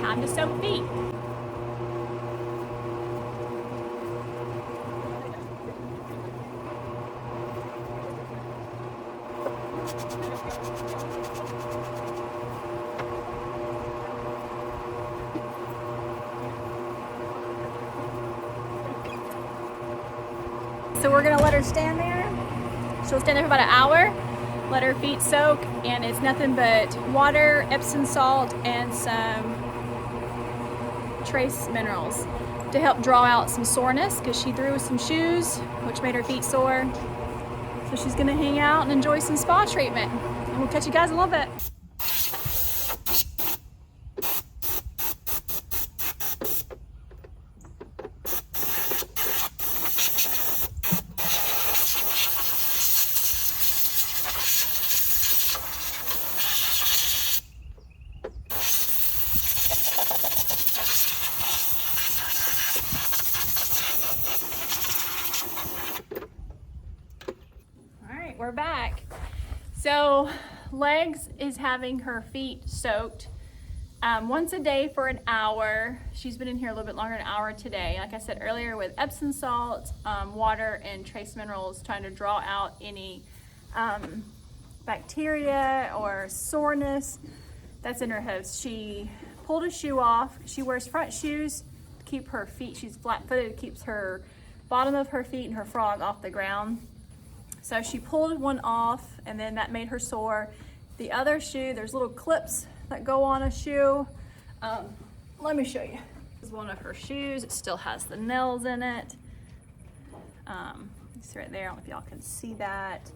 time to soak feet. So we're gonna let her stand there. She'll stand there for about an hour, let her feet soak, and it's nothing but water, Epsom salt, and some trace minerals to help draw out some soreness because she threw some shoes, which made her feet sore. So she's gonna hang out and enjoy some spa treatment. And we'll catch you guys in a little bit. We're back. So Legs is having her feet soaked once a day for an hour. She's been in here a little bit longer than an hour today. Like I said earlier, with Epsom salt, water, and trace minerals, trying to draw out any bacteria or soreness that's in her hooves. She pulled a shoe off. She wears front shoes to keep her feet, she's flat-footed, it keeps her bottom of her feet and her frog off the ground. So she pulled one off, and then that made her sore. The other shoe, there's little clips that go on a shoe. Let me show you. This is one of her shoes. It still has the nails in it. It's right there. I don't know if y'all can see that.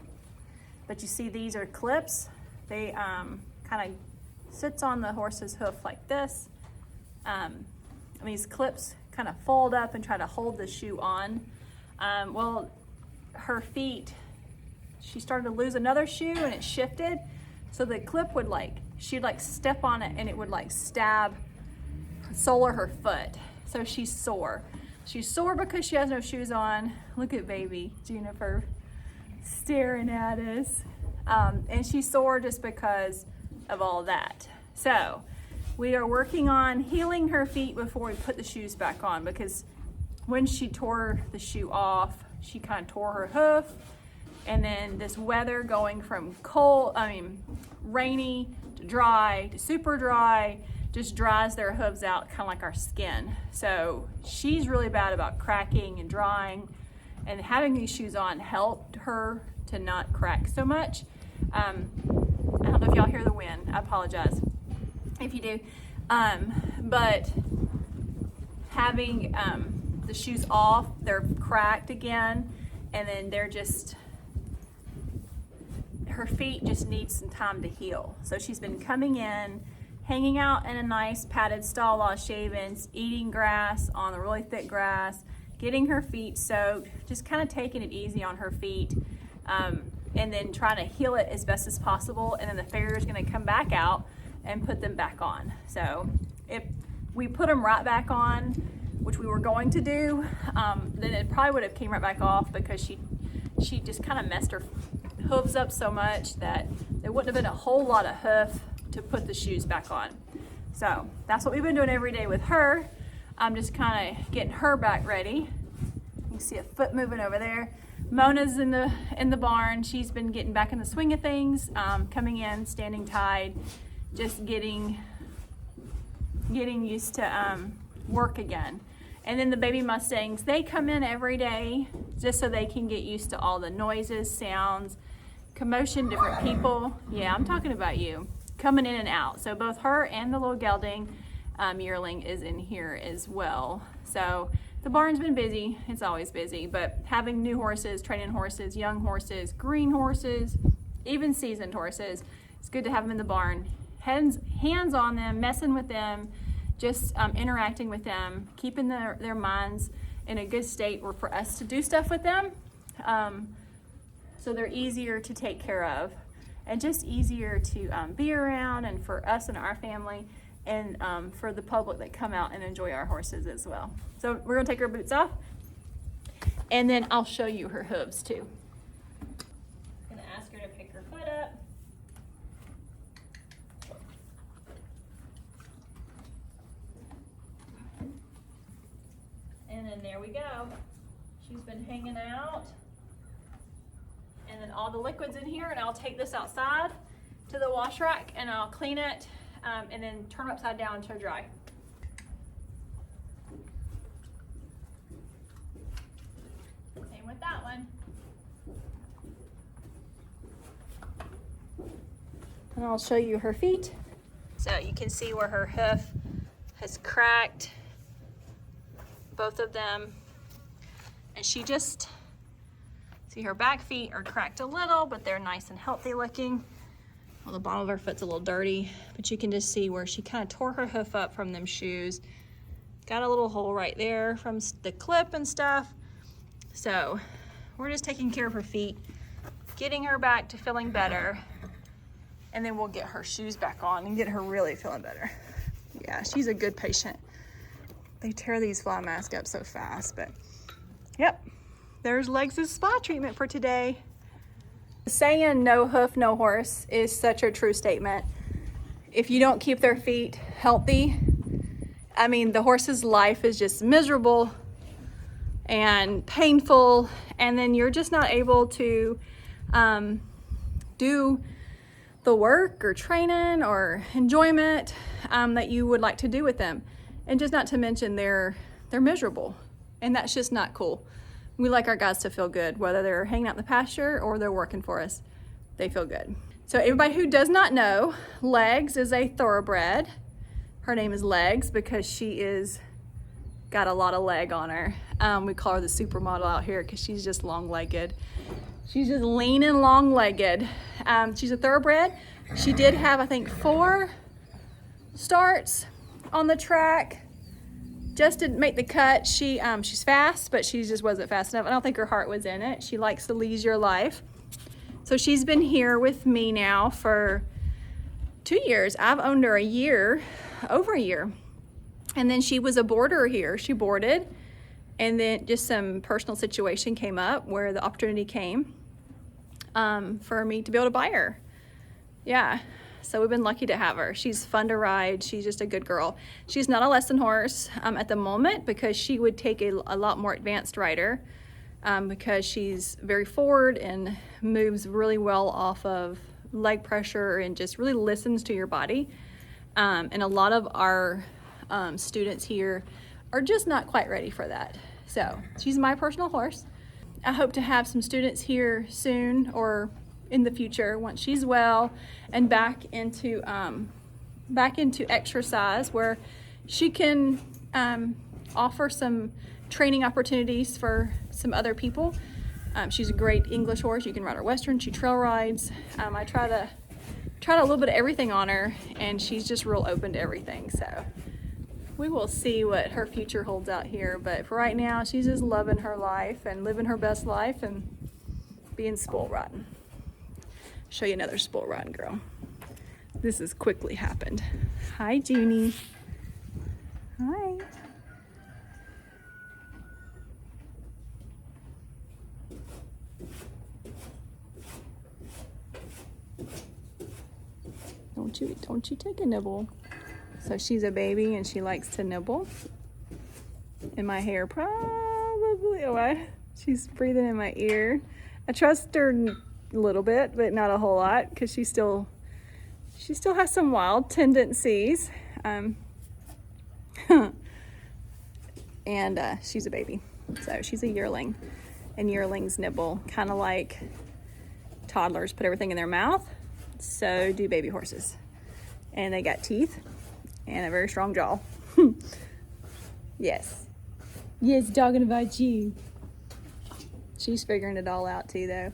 But you see these are clips. They kind of sits on the horse's hoof like this. And these clips kind of fold up and try to hold the shoe on. Well, her feet, she started to lose another shoe and it shifted. So the clip would she'd step on it and it would stab the sole of her foot. So she's sore. She's sore because she has no shoes on. Look at baby Juniper staring at us. And she's sore just because of all that. So we are working on healing her feet before we put the shoes back on, because when she tore the shoe off, she kind of tore her hoof. And then this weather going from rainy to dry to super dry just dries their hooves out, kind of like our skin. So she's really bad about cracking and drying, and having these shoes on helped her to not crack so much. I don't know if y'all hear the wind. I apologize if you do. But having the shoes off, they're cracked again, and then her feet just need some time to heal. So she's been coming in, hanging out in a nice padded stall while shaving, eating grass on the really thick grass, getting her feet soaked, just kind of taking it easy on her feet, and then trying to heal it as best as possible. And then the farrier's gonna come back out and put them back on. So if we put them right back on, which we were going to do, then it probably would have came right back off, because she just kind of messed her hooves up so much that there wouldn't have been a whole lot of hoof to put the shoes back on. So that's what we've been doing every day with her. I'm just kind of getting her back ready. You can see a foot moving over there. Mona's in the barn. She's been getting back in the swing of things, coming in, standing tied, just getting used to work again. And then the baby Mustangs, they come in every day just so they can get used to all the noises, sounds, commotion, different people. Yeah, I'm talking about you. Coming in and out. So both her and the little gelding yearling is in here as well. So the barn's been busy. It's always busy. But having new horses, training horses, young horses, green horses, even seasoned horses, it's good to have them in the barn. Hands on them, messing with them, just interacting with them, keeping their minds in a good state for us to do stuff with them. So they're easier to take care of, and just easier to be around, and for us and our family, and for the public that come out and enjoy our horses as well. So we're gonna take her boots off, and then I'll show you her hooves too. I'm gonna ask her to pick her foot up. And there we go. She's been hanging out. And then all the liquid's in here, and I'll take this outside to the wash rack and I'll clean it and then turn it upside down to dry. Same with that one. And I'll show you her feet. So you can see where her hoof has cracked, both of them. And she just, see her back feet are cracked a little, but they're nice and healthy looking. Well, the bottom of her foot's a little dirty, but you can just see where she kind of tore her hoof up from them shoes. Got a little hole right there from the clip and stuff. So we're just taking care of her feet, getting her back to feeling better, and then we'll get her shoes back on and get her really feeling better. Yeah, she's a good patient. They tear these fly masks up so fast, but yep, there's Legs' spa treatment for today. Saying no hoof, no horse is such a true statement. If you don't keep their feet healthy, I mean, the horse's life is just miserable and painful, and then you're just not able to do the work or training or enjoyment that you would like to do with them. And just not to mention they're miserable, and that's just not cool. We like our guys to feel good, whether they're hanging out in the pasture or they're working for us. They feel good. So everybody who does not know, Legs is a thoroughbred. Her name is Legs because she is got a lot of leg on her. We call her the supermodel out here because she's just long-legged. She's just lean and long-legged. She's a thoroughbred. She did have, I think, 4 starts on the track. Just to make the cut. She's fast, but she just wasn't fast enough. I don't think her heart was in it. She likes the leisure life. So she's been here with me now for 2 years. I've owned her over a year. And then she was a boarder here. She boarded, and then just some personal situation came up where the opportunity came for me to be able to buy her. Yeah. So we've been lucky to have her. She's fun to ride. She's just a good girl. She's not a lesson horse at the moment because she would take a lot more advanced rider because she's very forward and moves really well off of leg pressure and just really listens to your body. And a lot of our students here are just not quite ready for that. So she's my personal horse. I hope to have some students here soon or in the future once she's well and back into exercise where she can offer some training opportunities for some other people. She's a great English horse. You can ride her Western. She trail rides. I tried a little bit of everything on her, and she's just real open to everything. So we will see what her future holds out here. But for right now, she's just loving her life and living her best life and being spoiled rotten. Show you another spoiled rotten girl. This has quickly happened. Hi, Jeannie. Hi. Don't you take a nibble. So she's a baby and she likes to nibble. In my hair, probably. Oh, she's breathing in my ear. I trust her a little bit, but not a whole lot because she still has some wild tendencies. And she's a baby, so she's a yearling, and yearlings nibble kind of like toddlers put everything in their mouth. So do baby horses, and they got teeth and a very strong jaw. Yes, talking about you. She's figuring it all out too, though.